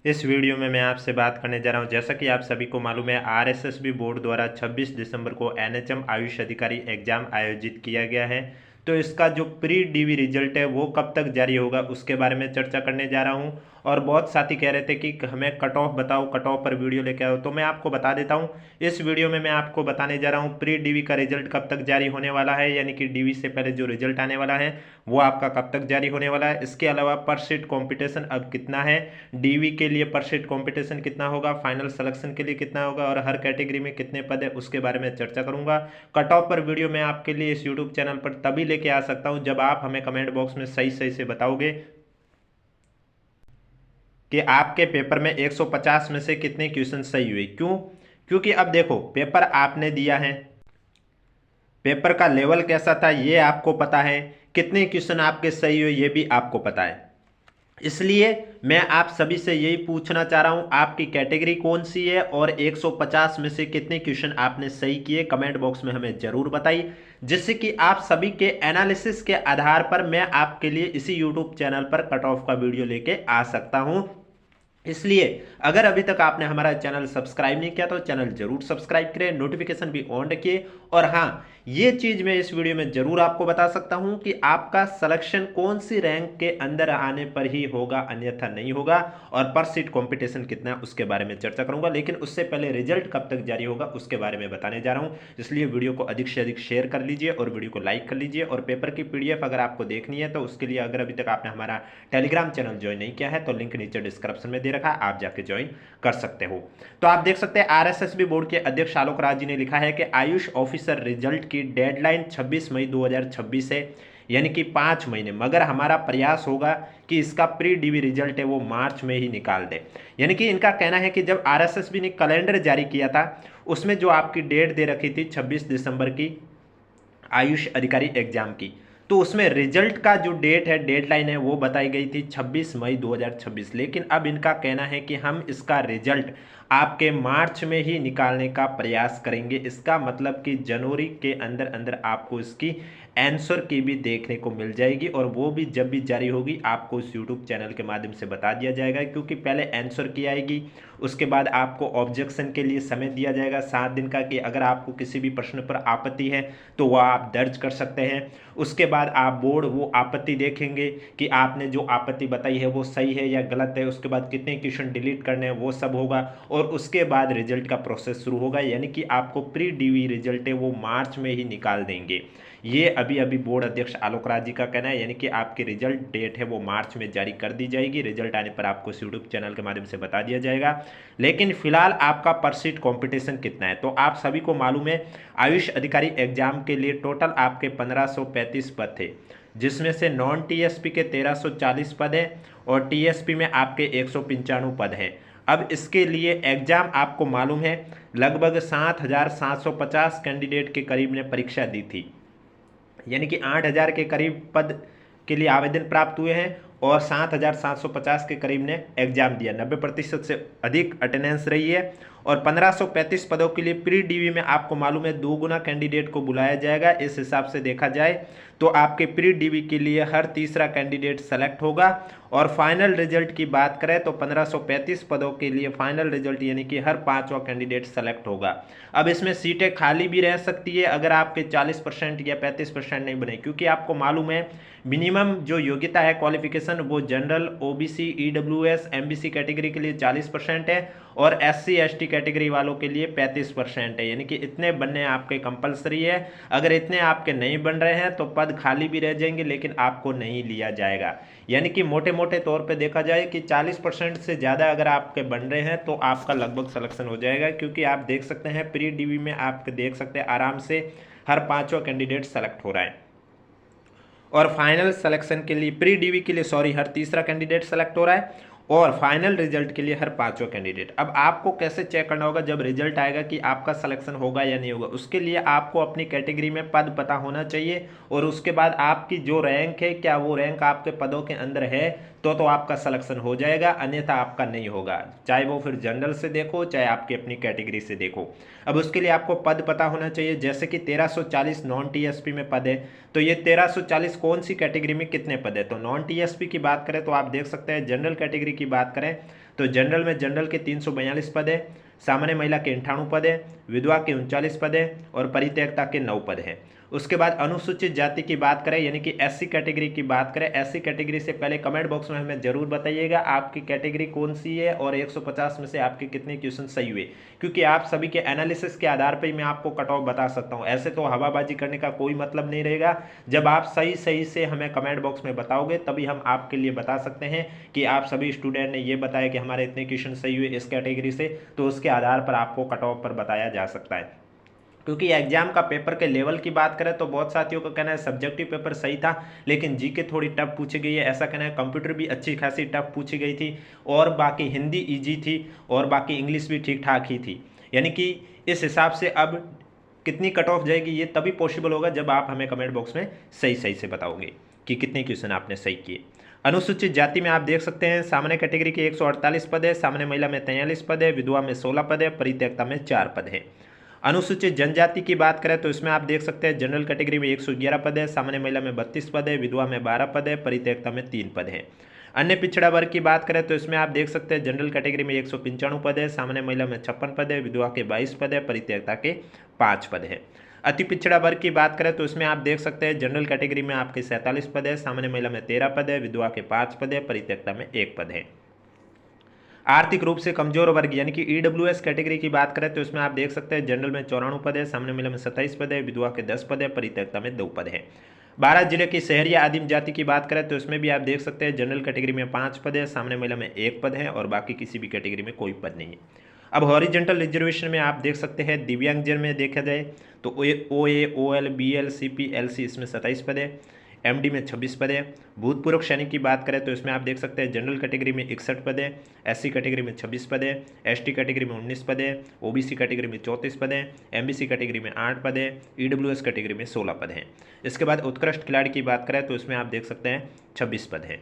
इस वीडियो में मैं आपसे बात करने जा रहा हूं, जैसा कि आप सभी को मालूम है आरएसएसबी बोर्ड द्वारा 26 दिसंबर को एनएचएम आयुष अधिकारी एग्जाम आयोजित किया गया है। तो इसका जो प्री डीवी रिजल्ट है वो कब तक जारी होगा उसके बारे में चर्चा करने जा रहा हूं। और बहुत साथी कह रहे थे कि हमें कट ऑफ बताओ, कट ऑफ पर वीडियो लेके आओ, तो मैं आपको बता देता हूं। इस वीडियो में मैं आपको बताने जा रहा हूं प्री डीवी का रिजल्ट कब तक जारी होने वाला है, यानी कि डीवी से पहले जो रिजल्ट आने वाला है वो आपका कब तक जारी होने वाला है। इसके अलावा पर सीट कॉम्पिटिशन अब कितना है, डीवी के लिए पर सीट कॉम्पिटिशन कितना होगा, फाइनल सिलेक्शन के लिए कितना होगा और हर कैटेगरी में कितने पद है उसके बारे में चर्चा करूंगा। कट ऑफ पर वीडियो मैं आपके लिए इस यूट्यूब चैनल पर तभी लेके आ सकता हूं जब आप हमें कमेंट बॉक्स में सही सही से बताओगे कि आपके पेपर में 150 में से कितने क्वेश्चन सही हुए। क्यों? क्योंकि अब देखो पेपर आपने दिया है, पेपर का लेवल कैसा था ये आपको पता है, कितने क्वेश्चन आपके सही हुए ये भी आपको पता है। इसलिए मैं आप सभी से यही पूछना चाह रहा हूं आपकी कैटेगरी कौन सी है और 150 में से कितने क्वेश्चन आपने सही किए, कमेंट बॉक्स में हमें जरूर बताइए, जिससे कि आप सभी के एनालिसिस के आधार पर मैं आपके लिए इसी यूट्यूब चैनल पर कट ऑफ का वीडियो लेके आ सकता हूं। इसलिए अगर अभी तक आपने हमारा चैनल सब्सक्राइब नहीं किया तो चैनल जरूर सब्सक्राइब करें, नोटिफिकेशन भी ऑन रखिए। और हाँ, ये चीज मैं इस वीडियो में जरूर आपको बता सकता हूं कि आपका सिलेक्शन कौन सी रैंक के अंदर आने पर ही होगा, अन्यथा नहीं होगा। और पर सीट कंपटीशन कितना है उसके बारे में चर्चा करूंगा, लेकिन उससे पहले रिजल्ट कब तक जारी होगा उसके बारे में बताने जा रहा हूं। इसलिए वीडियो को अधिक से अधिक शेयर कर लीजिए और वीडियो को लाइक कर लीजिए। और पेपर की पीडीएफ अगर आपको देखनी है तो उसके लिए अगर अभी तक आपने हमारा टेलीग्राम चैनल ज्वाइन नहीं किया है तो लिंक नीचे डिस्क्रिप्शन में दे रखा है, आप जाके ज्वाइन कर सकते हो। तो आप देख सकते हैं आरएसएसबी बोर्ड के अध्यक्ष आलोक राज जी ने लिखा है कि आयुष ऑफिसर रिजल्ट की डेडलाइन 26 मई 2026 है, यानी कि 5 महीने, मगर हमारा प्रयास होगा कि इसका प्री डीवी रिजल्ट है वो मार्च में ही निकाल दे। यानी कि इनका कहना है कि जब आरएसएसबी ने कैलेंडर जारी किया था उसमें जो आपकी डेट दे रखी थी 26 दिसंबर की आयुष अधिकारी एग्जाम की, तो उसमें रिजल्ट का जो डेट है, डेडलाइन है, वो बताई गई थी 26 मई 2026। लेकिन अब इनका कहना है कि हम इसका रिजल्ट आपके मार्च में ही निकालने का प्रयास करेंगे। इसका मतलब कि जनवरी के अंदर अंदर आपको इसकी आंसर की भी देखने को मिल जाएगी और वो भी जब भी जारी होगी आपको इस यूट्यूब चैनल के माध्यम से बता दिया जाएगा। क्योंकि पहले आंसर की आएगी, उसके बाद आपको ऑब्जेक्शन के लिए समय दिया जाएगा 7 दिन का, कि अगर आपको किसी भी प्रश्न पर आपत्ति है तो वह आप दर्ज कर सकते हैं। उसके बाद आप बोर्ड वो आपत्ति देखेंगे कि आपने जो आपत्ति बताई है वो सही है या गलत है, उसके बाद कितने क्वेश्चन डिलीट करने हैं वो सब होगा और उसके बाद रिजल्ट का प्रोसेस शुरू होगा। यानी कि आपको प्री डीवी रिजल्ट है वो मार्च में ही निकाल देंगे। ये अभी अभी बोर्ड अध्यक्ष आलोक राज जी का कहना है, यानी कि आपकी रिजल्ट डेट है वो मार्च में जारी कर दी जाएगी। रिजल्ट आने पर आपको यूट्यूब चैनल के माध्यम से बता दिया जाएगा। लेकिन फिलहाल आपका पर सीट कॉम्पिटिशन कितना है, तो आप सभी को मालूम है आयुष अधिकारी एग्जाम के लिए टोटल आपके 1535 पद थे, जिसमें से नॉन टीएसपी के 1340 पद हैं और टीएसपी में आपके 195 पद हैं। अब इसके लिए एग्जाम आपको मालूम है लगभग 7,750 कैंडिडेट के करीब ने परीक्षा दी थी, यानी कि 8,000 के करीब पद के लिए आवेदन प्राप्त हुए हैं और 7,750 के करीब ने एग्जाम दिया। 90% से अधिक अटेंडेंस रही है और 1535 पदों के लिए प्री डीवी में आपको मालूम है 2 गुना कैंडिडेट को बुलाया जाएगा। इस हिसाब से देखा जाए तो आपके प्री डीवी के लिए हर तीसरा कैंडिडेट सेलेक्ट होगा। और फाइनल रिजल्ट की बात करें तो 1535 पदों के लिए फाइनल रिजल्ट यानी कि हर 5वां कैंडिडेट सेलेक्ट होगा। अब इसमें सीटें खाली भी रह सकती है अगर आपके 40% या 35% नहीं बने, क्योंकि आपको मालूम है मिनिमम जो योग्यता है क्वालिफिकेशन वो general, OBC, EWS, MBC category के लिए 40% है और एससी एसटी कैटेगरी वालों के लिए 35% है। यानी कि इतने बनने आपके कंपलसरी है। अगर इतने आपके नहीं बन रहे हैं तो पद खाली भी रह जाएंगे लेकिन आपको नहीं लिया जाएगा। यानी कि मोटे मोटे तौर पे देखा जाए कि 40% से ज़्यादा अगर आपके बन रहे हैं तो आपका लगभग सिलेक्शन हो जाएगा। क्योंकि आप देख सकते हैं प्री डीवी में आप देख सकते हैं आराम से हर 5वां कैंडिडेट सेलेक्ट हो रहा है और फाइनल सिलेक्शन के लिए प्री डीवी के लिए हर तीसरा कैंडिडेट सेलेक्ट हो रहा है और फाइनल रिजल्ट के लिए हर 5वां कैंडिडेट। अब आपको कैसे चेक करना होगा जब रिजल्ट आएगा कि आपका सिलेक्शन होगा या नहीं होगा, उसके लिए आपको अपनी कैटेगरी में पद पता होना चाहिए और उसके बाद आपकी जो रैंक है क्या वो रैंक आपके पदों के अंदर है तो आपका सिलेक्शन हो जाएगा, अन्यथा आपका नहीं होगा, चाहे वो फिर जनरल से देखो चाहे आपकी अपनी कैटेगरी से देखो। अब उसके लिए आपको पद पता होना चाहिए, जैसे कि 1340 नॉन टीएसपी में पद है, तो ये 1340 कौन सी कैटेगरी में कितने पद है। तो नॉन टीएसपी की बात करें तो आप देख सकते हैं, जनरल कैटेगरी की बात करें तो जनरल में जनरल के 342 पद है, सामान्य महिला के 98 पद है, विधवा के 39 पद है और परित्यक्ता के 9 पद है। उसके बाद अनुसूचित जाति की बात करें यानी कि एससी कैटेगरी की बात करें, एससी कैटेगरी से पहले कमेंट बॉक्स में हमें जरूर बताइएगा आपकी कैटेगरी कौन सी है और 150 में से आपके कितने क्वेश्चन सही हुए, क्योंकि आप सभी के एनालिसिस के आधार पर ही मैं आपको कट ऑफ बता सकता हूं। ऐसे तो हवाबाजी करने का कोई मतलब नहीं रहेगा, जब आप सही सही से हमें कमेंट बॉक्स में बताओगे तभी हम आपके लिए बता सकते हैं कि आप सभी स्टूडेंट ने ये बताया कि हमारे इतने क्वेश्चन सही हुए इस कैटेगरी से, तो उसके आधार पर आपको कट ऑफ पर बताया जा सकता है। क्योंकि एग्जाम का पेपर के लेवल की बात करें तो बहुत साथियों का कहना है सब्जेक्टिव पेपर सही था लेकिन जीके थोड़ी टफ पूछी गई है, ऐसा कहना है। कंप्यूटर भी अच्छी खासी टफ पूछी गई थी और बाकी हिंदी इजी थी और बाकी इंग्लिश भी ठीक ठाक ही थी। यानी कि इस हिसाब से अब कितनी कट ऑफ जाएगी ये तभी पॉसिबल होगा जब आप हमें कमेंट बॉक्स में सही सही से बताओगे कि कितने क्वेश्चन आपने सही किए। अनुसूचित जाति में आप देख सकते हैं, सामान्य कैटेगरी के 148 पद है, सामान्य महिला में 43 पद है, विधवा में 16 पद है, परित्यक्ता में 4 पद है। अनुसूचित जनजाति की बात करें तो इसमें आप देख सकते हैं जनरल कैटेगरी में 111 पद है, सामान्य महिला में 32 पद है, विधवा में 12 पद है, परित्यक्ता में 3 पद है। अन्य पिछड़ा वर्ग की बात करें तो इसमें आप देख सकते हैं जनरल कैटेगरी में 195 पद है, सामान्य महिला में 56 पद है, विधवा के 22 पद है, परित्यक्ता के 5 पद है। अति पिछड़ा वर्ग की बात करें तो इसमें आप देख सकते हैं जनरल कैटेगरी में आपके 47 पद है, सामान्य महिला में 13 पद है, विधवा के 5 पद है, परित्यक्ता में 1 पद है। आर्थिक रूप से कमजोर वर्ग यानी कि ईडब्ल्यूएस कैटेगरी की बात करें तो इसमें आप देख सकते हैं जनरल में 94 पद है, सामान्य महिला में 27 पद है, विधवा के 10 पद है, परित्यक्ता में 2 पद है। 12 जिले की शहरी या आदिम जाति की बात करें तो इसमें भी आप देख सकते हैं जनरल कैटेगरी में 5 पद है, सामान्य महिला में 1 पद है और बाकी किसी भी कैटेगरी में कोई पद नहीं है। अब हॉरिजेंटल रिजर्वेशन में आप देख सकते हैं दिव्यांगजन में देखा जाए तो O A O L B L C P L C इसमें 27 पद है, एमडी में 26 पद है। भूतपूर्व सैनिक की बात करें तो इसमें आप देख सकते हैं जनरल कैटेगरी में 61 पद है, एससी कैटेगरी में 26 पद है, एसटी कैटेगरी में 19 पद है, ओबीसी कैटेगरी में 34 पद है, एमबीसी कैटेगरी में 8 पद है, ईडब्ल्यूएस कैटेगरी में 16 पद हैं। इसके बाद उत्कृष्ट खिलाड़ी की बात करें तो इसमें आप देख सकते हैं 26 पद है।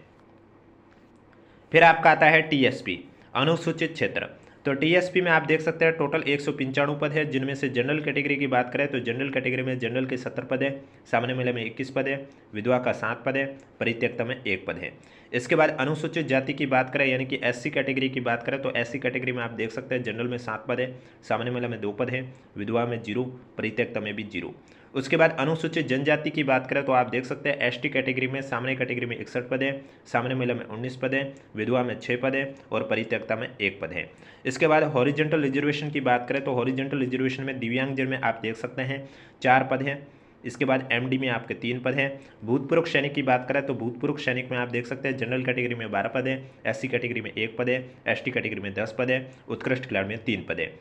फिर आपका आता है टीएसपी अनुसूचित क्षेत्र, तो टीएसपी में आप देख सकते हैं टोटल 195 पद है, जिनमें से जनरल कैटेगरी की बात करें तो जनरल कैटेगरी में जनरल के 70 पद है, सामान्य महिला में 21 पद है, विधवा का 7 पद है, परित्यक्ता में 1 पद है। इसके बाद अनुसूचित जाति की बात करें यानी कि एससी कैटेगरी की बात करें तो एससी कैटेगरी में आप देख सकते हैं जनरल में 7 पद है, सामान्य महिला में 2 पद है, विधवा में 0, परित्यक्ता में भी 0। उसके बाद अनुसूचित जनजाति की बात करें तो आप देख सकते हैं एसटी कैटेगरी में सामान्य कैटेगरी में 61 पद है, सामान्य महिला में 19 पद है, विधवा में 6 पद है और परित्यक्ता में 1 पद है। इसके बाद हॉरिजेंटल रिजर्वेशन की बात करें तो हॉरिजेंटल रिजर्वेशन में दिव्यांगजन में आप देख सकते हैं 4 पद हैं। इसके बाद एमडी में आपके 3 पद हैं। भूतपूर्व सैनिक की बात करें तो भूतपूर्व सैनिक में आप देख सकते हैं जनरल कैटेगरी में 12 पद है, एससी कैटेगरी में 1 पद है, एसटी कैटेगरी में 10 पद है, उत्कृष्ट खिलाड़ी में 3 पद है।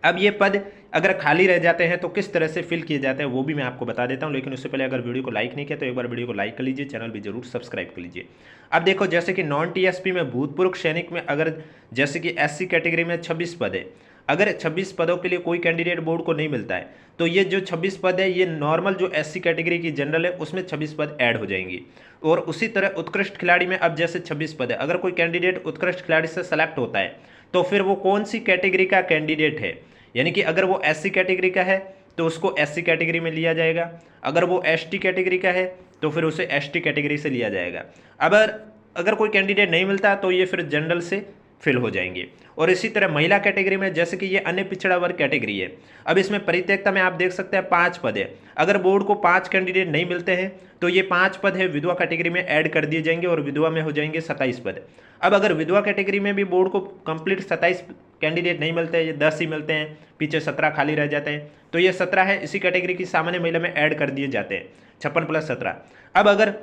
अब ये पद अगर खाली रह जाते हैं तो किस तरह से फिल किए जाते हैं वो भी मैं आपको बता देता हूं, लेकिन उससे पहले अगर वीडियो को लाइक नहीं किया तो एक बार वीडियो को लाइक कर लीजिए, चैनल भी जरूर सब्सक्राइब कर लीजिए। अब देखो जैसे कि नॉन टीएसपी में भूतपूर्व सैनिक में अगर जैसे कि एससी कैटेगरी में 26 पद है, अगर 26 पदों के लिए कोई कैंडिडेट बोर्ड को नहीं मिलता है तो ये जो 26 पद है ये नॉर्मल जो एससी कैटेगरी की जनरल है उसमें 26 पद ऐड हो जाएंगी। और उसी तरह उत्कृष्ट खिलाड़ी में अब जैसे 26 पद है, अगर कोई कैंडिडेट उत्कृष्ट खिलाड़ी से सेलेक्ट होता है तो फिर वो कौन सी कैटेगरी का कैंडिडेट है, यानी कि अगर वो एससी कैटेगरी का है तो उसको एससी कैटेगरी में लिया जाएगा, अगर वो एसटी कैटेगरी का है तो फिर उसे एसटी कैटेगरी से लिया जाएगा। अगर कोई कैंडिडेट नहीं मिलता तो ये फिर जनरल से फिल हो जाएंगे। और इसी तरह महिला कैटेगरी में जैसे कि ये अन्य पिछड़ा वर्ग कैटेगरी है, अब इसमें परित्यक्ता में आप देख सकते हैं 5 पद है, अगर बोर्ड को 5 कैंडिडेट नहीं मिलते हैं तो ये 5 पद है विधवा कैटेगरी में ऐड कर दिए जाएंगे और विधवा में हो जाएंगे 27 पद। अब अगर विधवा कैटेगरी में भी बोर्ड को कंप्लीट 27 कैंडिडेट नहीं मिलते हैं, ये 10 ही मिलते हैं, पीछे 17 खाली रह जाते हैं, तो ये 17 है इसी कैटेगरी की सामान्य महिला में ऐड कर दिए जाते हैं, 56 + 17। अब अगर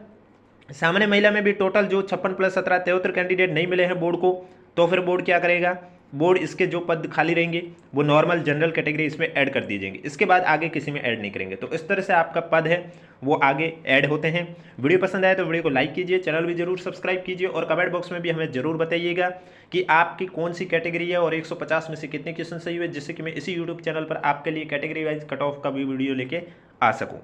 सामान्य महिला में भी टोटल जो 56 + 17 73 कैंडिडेट नहीं मिले हैं बोर्ड को, तो फिर बोर्ड क्या करेगा, बोर्ड इसके जो पद खाली रहेंगे वो नॉर्मल जनरल कैटेगरी इसमें ऐड कर दिए जाएंगे, इसके बाद आगे किसी में ऐड नहीं करेंगे। तो इस तरह से आपका पद है वो आगे ऐड होते हैं। वीडियो पसंद आए तो वीडियो को लाइक कीजिए, चैनल भी जरूर सब्सक्राइब कीजिए और कमेंट बॉक्स में भी हमें जरूर बताइएगा कि आपकी कौन सी कैटेगरी है और 150 में से कितने क्वेश्चन सही हुए, जिससे कि मैं इसी यूट्यूब चैनल पर आपके लिए कैटेगरी वाइज कट ऑफ का भी वीडियो लेके आ सकूँ।